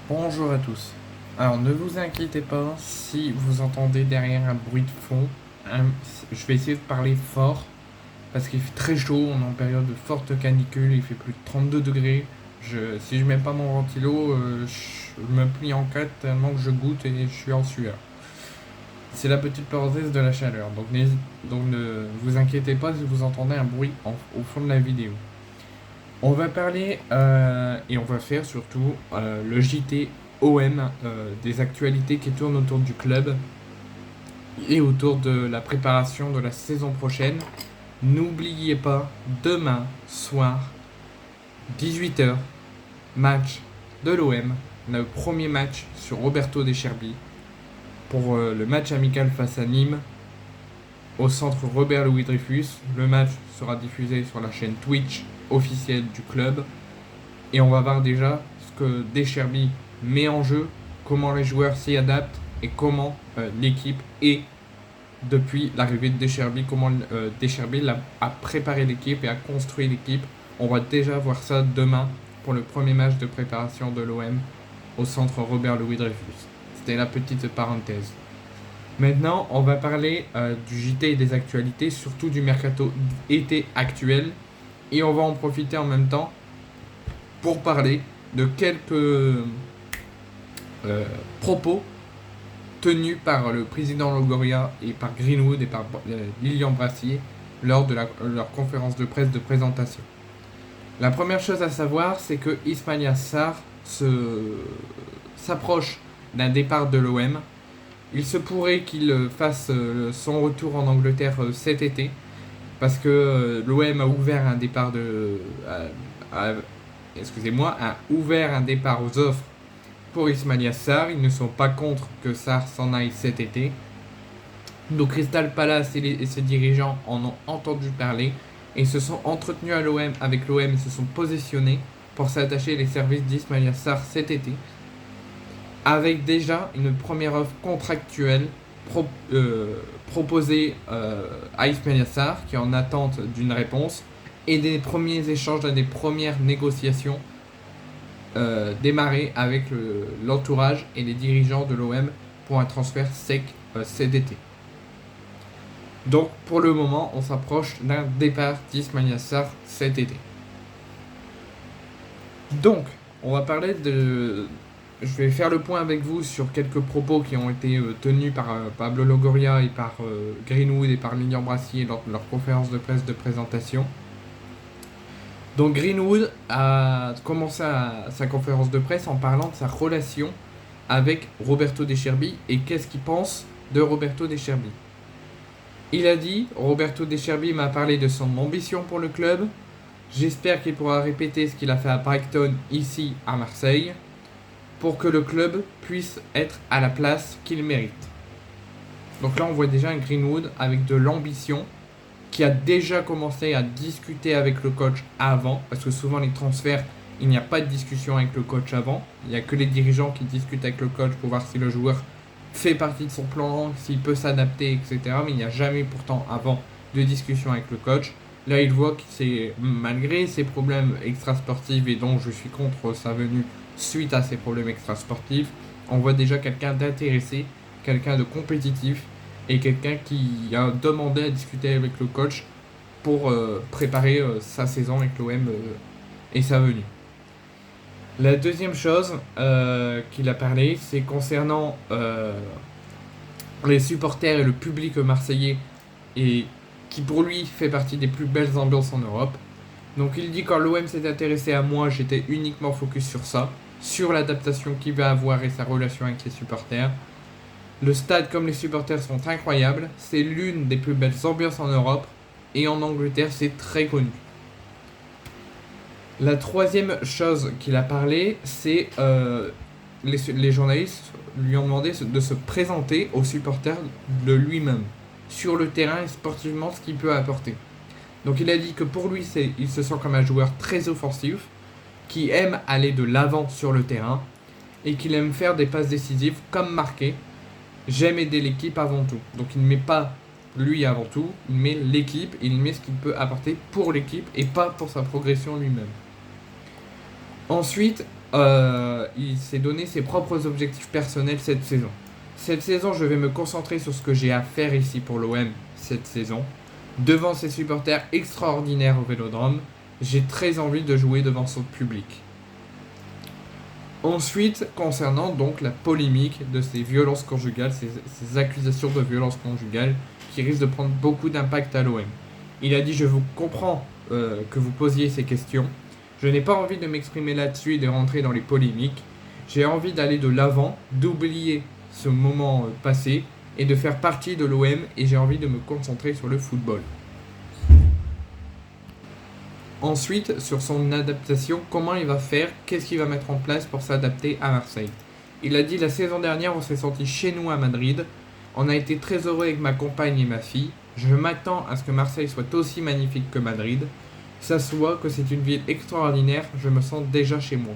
Bonjour à tous. Alors ne vous inquiétez pas si vous entendez derrière un bruit de fond. Je vais essayer de parler fort parce qu'il fait très chaud, on est en période de forte canicule, il fait plus de 32 degrés. Si je mets pas mon ventilo, je me plie en quatre tellement que je goûte et je suis en sueur. C'est la petite parenthèse de la chaleur, donc ne vous inquiétez pas si vous entendez un bruit au fond de la vidéo. On va parler et on va faire surtout le JT OM des actualités qui tournent autour du club et autour de la préparation de la saison prochaine. N'oubliez pas, demain soir, 18h, match de l'OM, le premier match sur Roberto De Cherbi pour le match amical face à Nîmes au centre Robert Louis Dreyfus. Le match sera diffusé sur la chaîne Twitch officielle du club. Et on va voir déjà ce que Decherby met en jeu, comment les joueurs s'y adaptent et comment l'équipe est depuis l'arrivée de Decherby, comment Decherby a préparé l'équipe et a construit l'équipe. On va déjà voir ça demain pour le premier match de préparation de l'OM au centre Robert Louis Dreyfus. C'était la petite parenthèse. Maintenant, on va parler du JT et des actualités, surtout du mercato été actuel. Et on va en profiter en même temps pour parler de quelques propos tenus par le président Longoria et par Greenwood et par Lilian Brassier lors de leur conférence de presse de présentation. La première chose à savoir, c'est que Ismaïla Sarr s'approche d'un départ de l'OM. Il se pourrait qu'il fasse son retour en Angleterre cet été, parce que l'OM a ouvert un départ a ouvert un départ aux offres pour Ismaïla Sarr. Ils ne sont pas contre que Sarr s'en aille cet été. Donc Crystal Palace et ses dirigeants en ont entendu parler et se sont entretenus avec l'OM et se sont positionnés pour s'attacher les services d'Ismaïla Sarr cet été, avec déjà une première offre contractuelle proposée à Ismaïla Sarr, qui est en attente d'une réponse, et des premiers échanges, des premières négociations démarrer avec l'entourage et les dirigeants de l'OM pour un transfert sec cet été. Donc pour le moment, on s'approche d'un départ d'Ismaïla Sarr cet été. Donc, on va parler de... Je vais faire le point avec vous sur quelques propos qui ont été tenus par Pablo Longoria et par Greenwood et par Lilian Brassier lors de leur conférence de presse de présentation. Donc Greenwood a commencé sa conférence de presse en parlant de sa relation avec Roberto De Cherbi et qu'est-ce qu'il pense de Roberto De Cherbi. Il a dit « Roberto De Cherbi m'a parlé de son ambition pour le club. J'espère qu'il pourra répéter ce qu'il a fait à Brighton ici à Marseille pour que le club puisse être à la place qu'il mérite. » Donc là on voit déjà un Greenwood avec de l'ambition, qui a déjà commencé à discuter avec le coach avant, parce que souvent les transferts, il n'y a pas de discussion avec le coach avant, il n'y a que les dirigeants qui discutent avec le coach pour voir si le joueur fait partie de son plan, s'il peut s'adapter, etc. Mais il n'y a jamais pourtant avant de discussion avec le coach. Là, il voit que c'est malgré ses problèmes extrasportifs et dont je suis contre sa venue suite à ses problèmes extrasportifs, on voit déjà quelqu'un d'intéressé, quelqu'un de compétitif et quelqu'un qui a demandé à discuter avec le coach pour préparer sa saison avec l'OM et sa venue. La deuxième chose qu'il a parlé, c'est concernant les supporters et le public marseillais, et qui pour lui fait partie des plus belles ambiances en Europe. Donc il dit quand l'OM s'est intéressé à moi, j'étais uniquement focus sur ça, sur l'adaptation qu'il va avoir et sa relation avec les supporters. Le stade comme les supporters sont incroyables, c'est l'une des plus belles ambiances en Europe, et en Angleterre c'est très connu. La troisième chose qu'il a parlé, c'est les journalistes lui ont demandé de se présenter aux supporters de lui-même, sur le terrain et sportivement ce qu'il peut apporter. Donc il a dit que pour lui, il se sent comme un joueur très offensif, qui aime aller de l'avant sur le terrain, et qu'il aime faire des passes décisives comme marquer. J'aime aider l'équipe avant tout. Donc il ne met pas lui avant tout, il met l'équipe, et il met ce qu'il peut apporter pour l'équipe et pas pour sa progression lui-même. Ensuite, il s'est donné ses propres objectifs personnels cette saison. Cette saison, je vais me concentrer sur ce que j'ai à faire ici pour l'OM cette saison. Devant ses supporters extraordinaires au Vélodrome, j'ai très envie de jouer devant son public. Ensuite, concernant donc la polémique de ces violences conjugales, ces accusations de violences conjugales qui risquent de prendre beaucoup d'impact à l'OM. Il a dit: je vous comprends que vous posiez ces questions. Je n'ai pas envie de m'exprimer là-dessus et de rentrer dans les polémiques. J'ai envie d'aller de l'avant, d'oublier ce moment passé et de faire partie de l'OM, et j'ai envie de me concentrer sur le football. Ensuite, sur son adaptation, comment il va faire, qu'est-ce qu'il va mettre en place pour s'adapter à Marseille. Il a dit: la saison dernière, on s'est senti chez nous à Madrid. On a été très heureux avec ma compagne et ma fille. Je m'attends à ce que Marseille soit aussi magnifique que Madrid. Ça se voit que c'est une ville extraordinaire, je me sens déjà chez moi.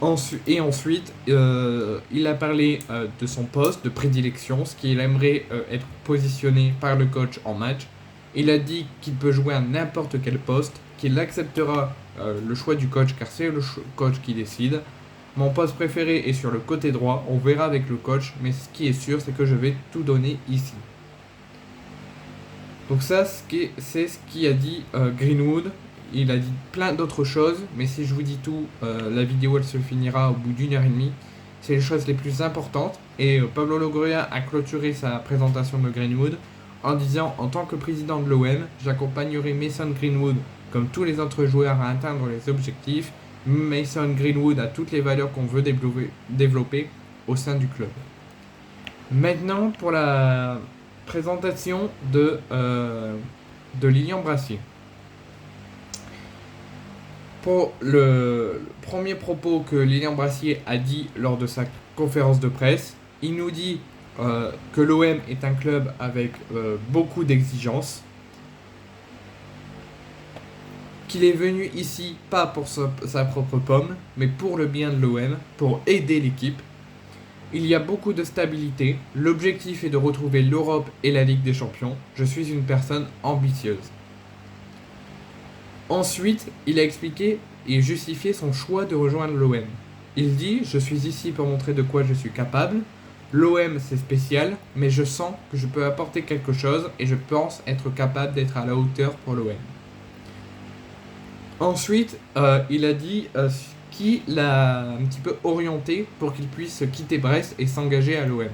Ensuite, il a parlé de son poste de prédilection, ce qu'il aimerait être positionné par le coach en match. Il a dit qu'il peut jouer à n'importe quel poste, qu'il acceptera le choix du coach car c'est le coach qui décide. Mon poste préféré est sur le côté droit, on verra avec le coach, mais ce qui est sûr, c'est que je vais tout donner ici. Donc ça, c'est ce qu'a dit Greenwood. Il a dit plein d'autres choses, mais si je vous dis tout, la vidéo elle se finira au bout d'1h30. C'est les choses les plus importantes. Et Pablo Longoria a clôturé sa présentation de Greenwood en disant: en tant que président de l'OM, j'accompagnerai Mason Greenwood comme tous les autres joueurs à atteindre les objectifs. Mason Greenwood a toutes les valeurs qu'on veut développer au sein du club. Maintenant pour la présentation de Lilian Brassier. Pour le premier propos que Lilian Brassier a dit lors de sa conférence de presse, il nous dit que l'OM est un club avec beaucoup d'exigences, qu'il est venu ici pas pour sa propre pomme, mais pour le bien de l'OM, pour aider l'équipe. Il y a beaucoup de stabilité, l'objectif est de retrouver l'Europe et la Ligue des Champions. Je suis une personne ambitieuse. Ensuite, il a expliqué et justifié son choix de rejoindre l'OM. Il dit: je suis ici pour montrer de quoi je suis capable. L'OM c'est spécial, mais je sens que je peux apporter quelque chose et je pense être capable d'être à la hauteur pour l'OM. Ensuite, il a dit qui l'a un petit peu orienté pour qu'il puisse quitter Brest et s'engager à l'OM.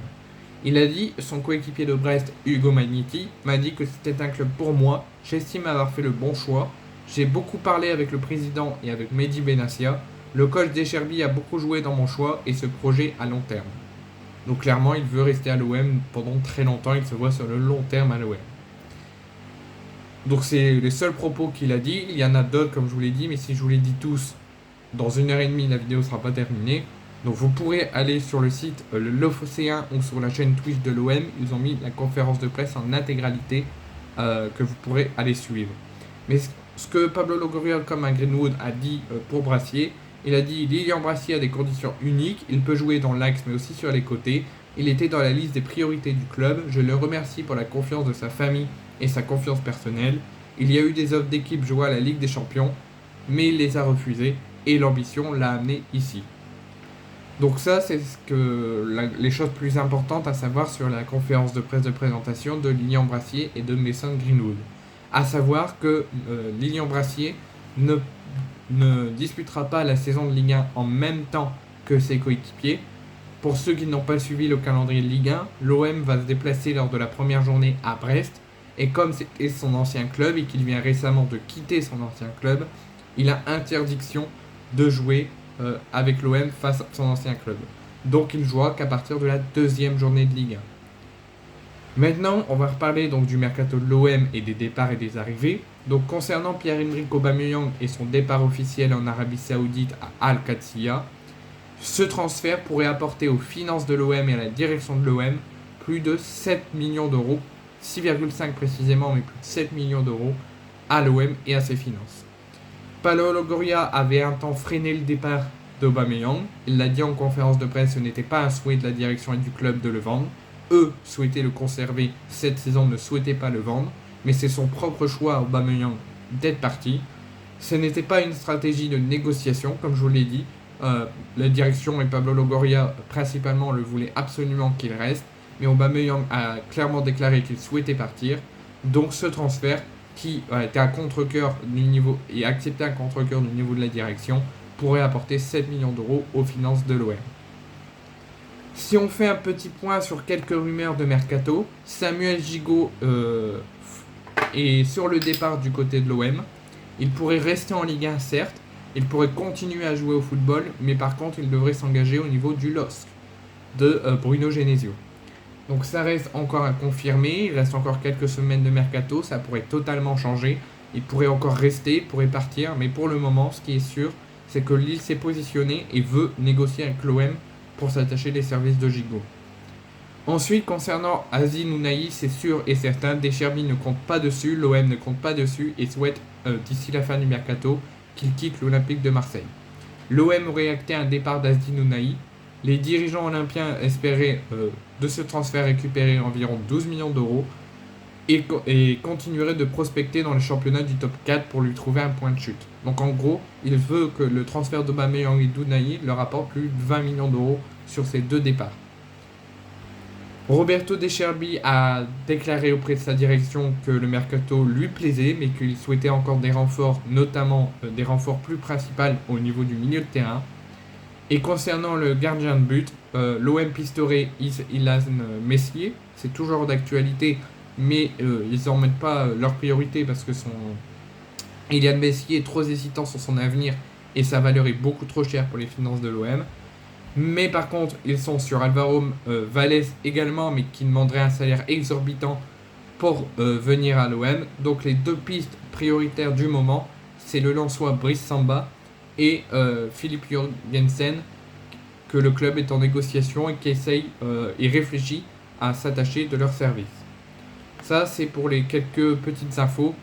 Il a dit: son coéquipier de Brest, Hugo Magnetti, m'a dit que c'était un club pour moi, j'estime avoir fait le bon choix. J'ai beaucoup parlé avec le président et avec Mehdi Benassia. Le coach Decherbi a beaucoup joué dans mon choix et ce projet à long terme. Donc clairement, il veut rester à l'OM pendant très longtemps, il se voit sur le long terme à l'OM. Donc c'est les seuls propos qu'il a dit. Il y en a d'autres comme je vous l'ai dit, mais si je vous les dis tous, dans 1h30 la vidéo ne sera pas terminée. Donc vous pourrez aller sur le site l'Océan ou sur la chaîne Twitch de l'OM. Ils ont mis la conférence de presse en intégralité que vous pourrez aller suivre. Mais ce que Pablo Longoria comme un Greenwood a dit pour Brassier, il a dit: Lilian Brassier a des conditions uniques, il peut jouer dans l'axe mais aussi sur les côtés. Il était dans la liste des priorités du club. Je le remercie pour la confiance de sa famille et sa confiance personnelle. Il y a eu des offres d'équipe jouant à la Ligue des Champions, mais il les a refusées et l'ambition l'a amené ici. Donc ça, c'est les choses plus importantes à savoir sur la conférence de presse de présentation de Lilian Brassier et de Mason Greenwood. À savoir que Lilian Brassier ne disputera pas la saison de Ligue 1 en même temps que ses coéquipiers. Pour ceux qui n'ont pas suivi le calendrier de Ligue 1, l'OM va se déplacer lors de la première journée à Brest. Et comme c'était son ancien club et qu'il vient récemment de quitter son ancien club, il a interdiction de jouer avec l'OM face à son ancien club. Donc il jouera qu'à partir de la deuxième journée de Ligue 1. Maintenant, on va reparler donc du mercato de l'OM et des départs et des arrivées. Donc concernant Pierre-Emerick Aubameyang et son départ officiel en Arabie Saoudite à Al-Qadsiya, ce transfert pourrait apporter aux finances de l'OM et à la direction de l'OM plus de 7 millions d'euros, 6,5 précisément, mais plus de 7 millions d'euros à l'OM et à ses finances. Pablo Longoria avait un temps freiné le départ d'Aubameyang. Il l'a dit en conférence de presse, ce n'était pas un souhait de la direction et du club de le vendre. Eux souhaitaient le conserver, cette saison ne souhaitaient pas le vendre, mais c'est son propre choix à Aubameyang d'être parti. Ce n'était pas une stratégie de négociation, comme je vous l'ai dit. La direction et Pablo Longoria, principalement, le voulaient absolument qu'il reste. Mais Aubameyang a clairement déclaré qu'il souhaitait partir. Donc ce transfert, qui était à contre-cœur du niveau et accepté à contre-cœur du niveau de la direction, pourrait apporter 7 millions d'euros aux finances de l'OM. Si on fait un petit point sur quelques rumeurs de mercato, Samuel Gigot est sur le départ du côté de l'OM. Il pourrait rester en Ligue 1, certes. Il pourrait continuer à jouer au football, mais par contre, il devrait s'engager au niveau du LOSC de Bruno Genesio. Donc ça reste encore à confirmer. Il reste encore quelques semaines de mercato. Ça pourrait totalement changer. Il pourrait encore rester, il pourrait partir. Mais pour le moment, ce qui est sûr, c'est que Lille s'est positionné et veut négocier avec l'OM pour s'attacher des services de Gigot. Ensuite, concernant Aziz Ounahi, c'est sûr et certain, Deschamps ne compte pas dessus, l'OM ne compte pas dessus et souhaite, d'ici la fin du mercato, qu'il quitte l'Olympique de Marseille. L'OM aurait acté un départ d'Aziz Ounahi. Les dirigeants olympiens espéraient de ce transfert récupérer environ 12 millions d'euros et continueraient de prospecter dans les championnats du top 4 pour lui trouver un point de chute. Donc en gros, il veut que le transfert d'Aubameyang et d'Ounahi leur apporte plus de 20 millions d'euros sur ces deux départs. Roberto De Zerbi a déclaré auprès de sa direction que le mercato lui plaisait, mais qu'il souhaitait encore des renforts, notamment des renforts plus principaux au niveau du milieu de terrain. Et concernant le gardien de but, l'OM pistorait Ilan Messier, c'est toujours d'actualité, mais ils n'en mettent pas leur priorité parce que Ilan Messier est trop hésitant sur son avenir et sa valeur est beaucoup trop chère pour les finances de l'OM. Mais par contre, ils sont sur Alvaro Valles également, mais qui demanderait un salaire exorbitant pour venir à l'OM. Donc les deux pistes prioritaires du moment, c'est le Lensois Brice Samba et Philippe Jorgensen, que le club est en négociation et qui essaye et réfléchit à s'attacher de leur service. Ça, c'est pour les quelques petites infos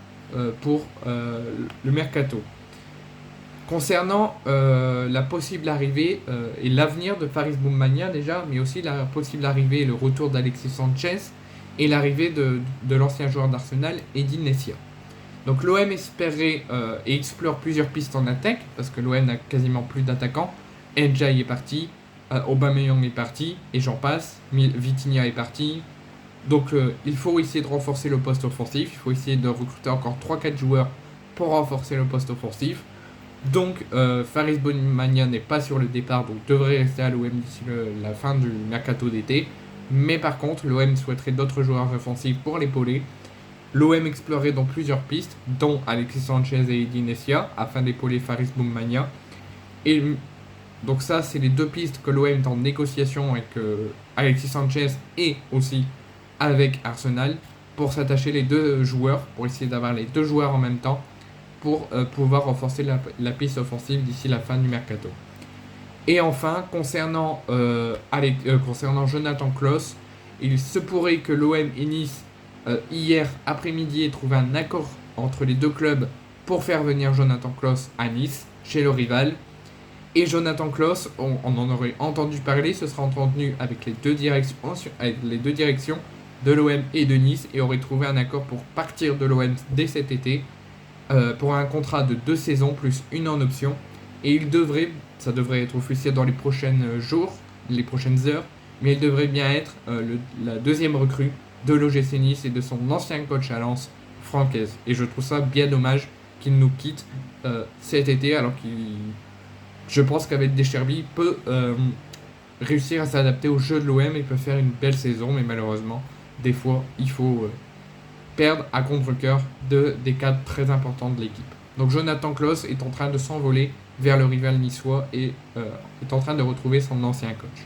pour le mercato. Concernant la possible arrivée et l'avenir de Faris Boumania déjà, mais aussi la possible arrivée et le retour d'Alexis Sanchez et l'arrivée de l'ancien joueur d'Arsenal, Edin Nessia. Donc l'OM espérait et explore plusieurs pistes en attaque, parce que l'OM n'a quasiment plus d'attaquants. Ndiaye est parti, Aubameyang est parti, et j'en passe, Vitinha est parti. Donc il faut essayer de renforcer le poste offensif, il faut essayer de recruter encore 3-4 joueurs pour renforcer le poste offensif. Donc Faris Boumania n'est pas sur le départ, donc devrait rester à l'OM d'ici la fin du mercato d'été. Mais par contre, l'OM souhaiterait d'autres joueurs offensifs pour l'épauler. L'OM explorait dans plusieurs pistes, dont Alexis Sanchez et Edin Nessia, afin d'épauler Faris Boumania. Et donc ça, c'est les deux pistes que l'OM est en négociation avec Alexis Sanchez et aussi avec Arsenal, pour s'attacher les deux joueurs, pour essayer d'avoir les deux joueurs en même temps, pour pouvoir renforcer la piste offensive d'ici la fin du mercato. Et enfin, concernant Jonathan Klaus, il se pourrait que l'OM et Nice, hier après-midi, aient trouvé un accord entre les deux clubs pour faire venir Jonathan Klaus à Nice, chez le rival. Et Jonathan Klaus, on en aurait entendu parler, ce sera entendu avec les deux directions de l'OM et de Nice, et aurait trouvé un accord pour partir de l'OM dès cet été, pour un contrat de 2 saisons plus une en option. Et ça devrait être officiel dans les prochains jours, les prochaines heures, mais il devrait bien être la deuxième recrue de l'OGC Nice et de son ancien coach à Lens, Francaise. Et je trouve ça bien dommage qu'il nous quitte cet été, alors je pense qu'avec Deschamps, il peut réussir à s'adapter au jeu de l'OM et peut faire une belle saison, mais malheureusement, des fois, il faut perdre à contre-cœur des cadres très importants de l'équipe. Donc Jonathan Klaus est en train de s'envoler vers le rival niçois et est en train de retrouver son ancien coach.